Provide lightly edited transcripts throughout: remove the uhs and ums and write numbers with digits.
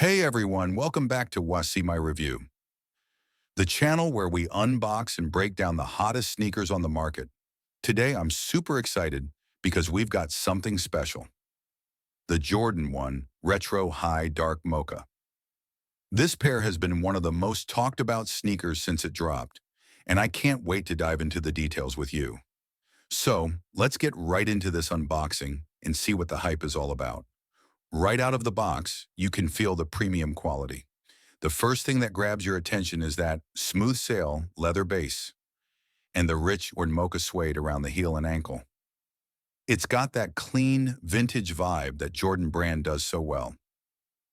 Hey everyone, welcome back to See My Review, the channel where we unbox and break down the hottest sneakers on the market. Today I'm super excited because we've got something special. The Jordan 1 Retro High Dark Mocha. This pair has been one of the most talked about sneakers since it dropped, and I can't wait to dive into the details with you. So, let's get right into this unboxing and see what the hype is all about. Right out of the box, you can feel the premium quality. The first thing that grabs your attention is that smooth sail leather base and the rich or mocha suede around the heel and ankle. It's got that clean, vintage vibe that Jordan brand does so well.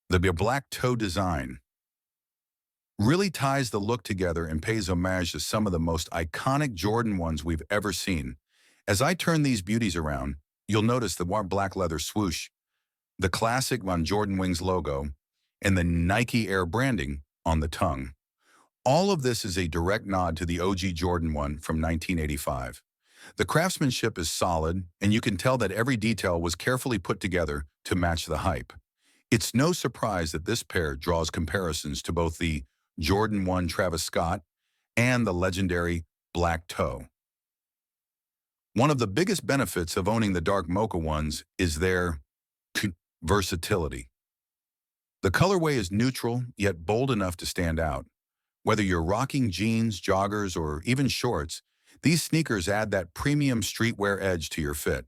The black toe design really ties the look together and pays homage to some of the most iconic Jordan ones we've ever seen. As I turn these beauties around, you'll notice the black leather swoosh, the classic on Jordan Wings logo, and the Nike Air branding on the tongue. All of this is a direct nod to the OG Jordan 1 from 1985. The craftsmanship is solid, and you can tell that every detail was carefully put together to match the hype. It's no surprise that this pair draws comparisons to both the Jordan 1 Travis Scott and the legendary Black Toe. One of the biggest benefits of owning the dark mocha ones is their versatility. The colorway is neutral, yet bold enough to stand out. Whether you're rocking jeans, joggers, or even shorts, these sneakers add that premium streetwear edge to your fit.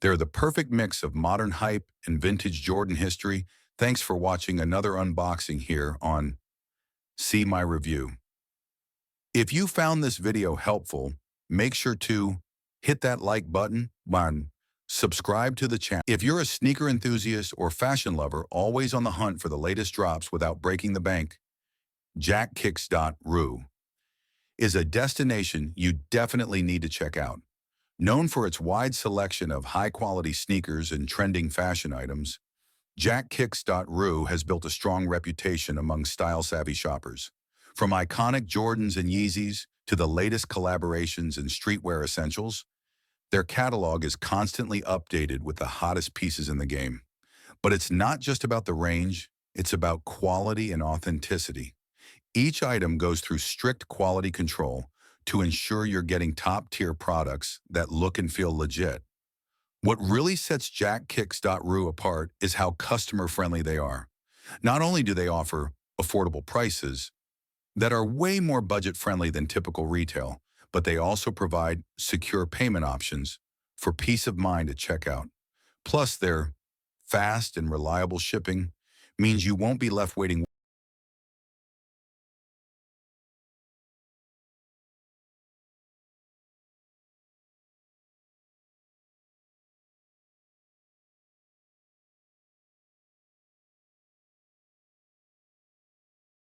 They're the perfect mix of modern hype and vintage Jordan history. Thanks for watching another unboxing here on See My Review. If you found this video helpful, make sure to hit that like button and subscribe to the channel. If you're a sneaker enthusiast or fashion lover always on the hunt for the latest drops without breaking the bank, jackkicks.ru is a destination you definitely need to check out. Known for its wide selection of high-quality sneakers and trending fashion items, jackkicks.ru has built a strong reputation among style-savvy shoppers. From iconic Jordans and Yeezys to the latest collaborations and streetwear essentials, their catalog is constantly updated with the hottest pieces in the game. But it's not just about the range, it's about quality and authenticity. Each item goes through strict quality control to ensure you're getting top-tier products that look and feel legit. What really sets jackkicks.ru apart is how customer-friendly they are. Not only do they offer affordable prices that are way more budget-friendly than typical retail, but they also provide secure payment options for peace of mind at checkout. Plus, their fast and reliable shipping means you won't be left waiting